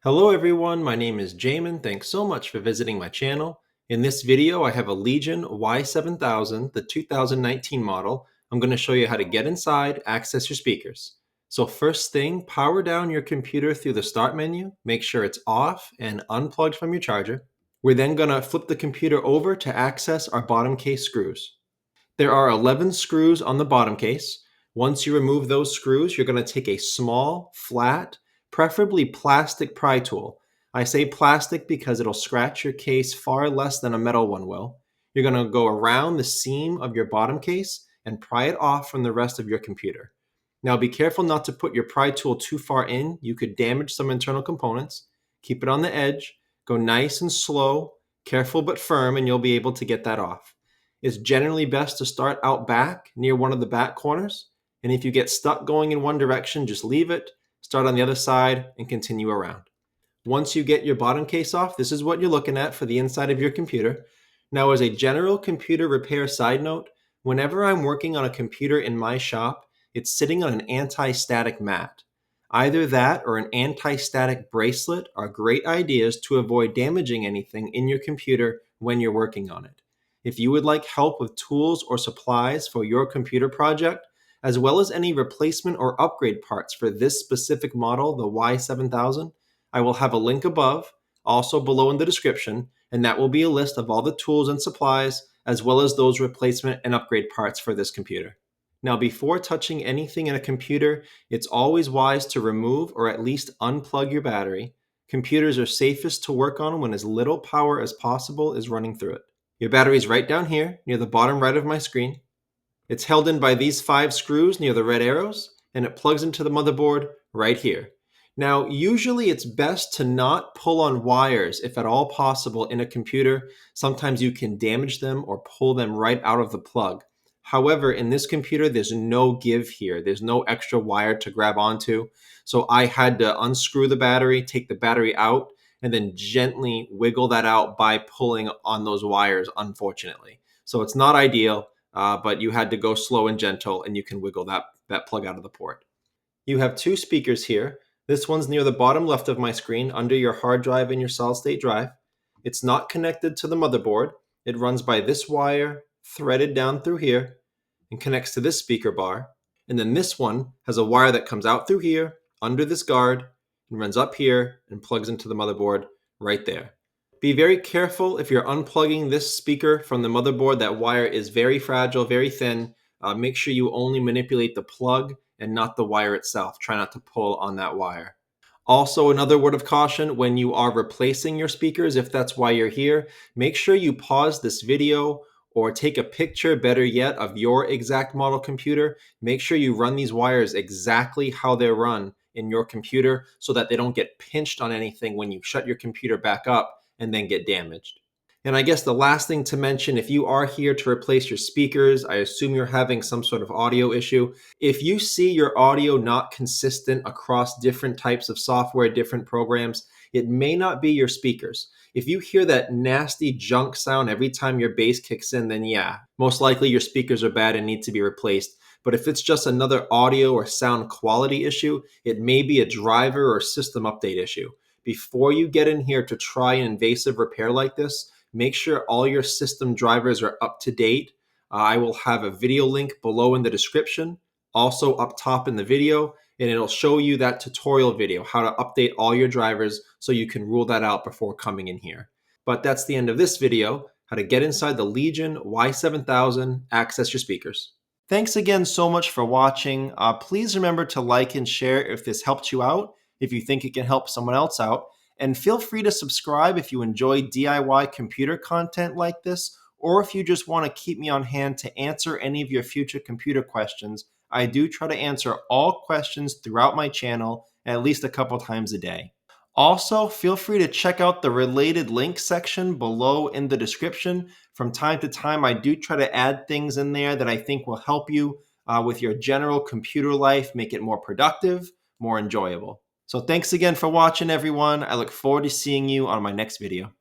Hello everyone, my name is Jamin. Thanks so much for visiting my channel. In this video, I have a Legion Y7000, the 2019 model. I'm going to show you how to get inside, access your speakers. So first thing, power down your computer through the start menu. Make sure it's off and unplugged from your charger. We're then going to flip the computer over to access our bottom case screws. There are 11 screws on the bottom case. Once you remove those screws, you're going to take a small, flat, preferably plastic pry tool. I say plastic because it'll scratch your case far less than a metal one will. You're going to go around the seam of your bottom case and pry it off from the rest of your computer. Now be careful not to put your pry tool too far in. You could damage some internal components. Keep it on the edge. Go nice and slow, careful but firm, and you'll be able to get that off. It's generally best to start out back near one of the back corners. And if you get stuck going in one direction, just leave it, start on the other side, and continue around. Once you get your bottom case off, this is what you're looking at for the inside of your computer. Now, as a general computer repair side note, whenever I'm working on a computer in my shop, it's sitting on an anti-static mat. Either that or an anti-static bracelet are great ideas to avoid damaging anything in your computer when you're working on it. If you would like help with tools or supplies for your computer project, as well as any replacement or upgrade parts for this specific model, the Y7000, I will have a link above, also below in the description, and that will be a list of all the tools and supplies, as well as those replacement and upgrade parts for this computer. Now, before touching anything in a computer, it's always wise to remove or at least unplug your battery. Computers are safest to work on when as little power as possible is running through it. Your battery is right down here, near the bottom right of my screen. It's held in by these 5 screws near the red arrows, and it plugs into the motherboard right here. Now, usually it's best to not pull on wires if at all possible in a computer. Sometimes you can damage them or pull them right out of the plug. However, in this computer, there's no give here. There's no extra wire to grab onto. So I had to unscrew the battery, take the battery out, and then gently wiggle that out by pulling on those wires, unfortunately. So it's not ideal, but you had to go slow and gentle, and you can wiggle that plug out of the port. You have 2 speakers here. This one's near the bottom left of my screen under your hard drive and your solid state drive. It's not connected to the motherboard. It runs by this wire threaded down through here and connects to this speaker bar. And then this one has a wire that comes out through here under this guard and runs up here and plugs into the motherboard right there. Be very careful if you're unplugging this speaker from the motherboard. That wire is very fragile, very thin. Make sure you only manipulate the plug and not the wire itself. Try not to pull on that wire. Also, another word of caution, when you are replacing your speakers, if that's why you're here, make sure you pause this video or take a picture, better yet, of your exact model computer. Make sure you run these wires exactly how they're run in your computer so that they don't get pinched on anything when you shut your computer back up and then get damaged. And I guess the last thing to mention, if you are here to replace your speakers, I assume you're having some sort of audio issue. If you see your audio not consistent across different types of software, different programs, it may not be your speakers. If you hear that nasty junk sound every time your bass kicks in, then yeah, most likely your speakers are bad and need to be replaced. But if it's just another audio or sound quality issue, it may be a driver or system update issue. Before you get in here to try an invasive repair like this, make sure all your system drivers are up to date. I will have a video link below in the description, also up top in the video, and it'll show you that tutorial video, how to update all your drivers so you can rule that out before coming in here. But that's the end of this video, how to get inside the Legion Y7000, access your speakers. Thanks again so much for watching. Please remember to like and share if this helped you out, if you think it can help someone else out. And feel free to subscribe if you enjoy DIY computer content like this, or if you just want to keep me on hand to answer any of your future computer questions. I do try to answer all questions throughout my channel at least a couple times a day. Also, feel free to check out the related links section below in the description. From time to time, I do try to add things in there that I think will help you with your general computer life, make it more productive, more enjoyable. So thanks again for watching, everyone. I look forward to seeing you on my next video.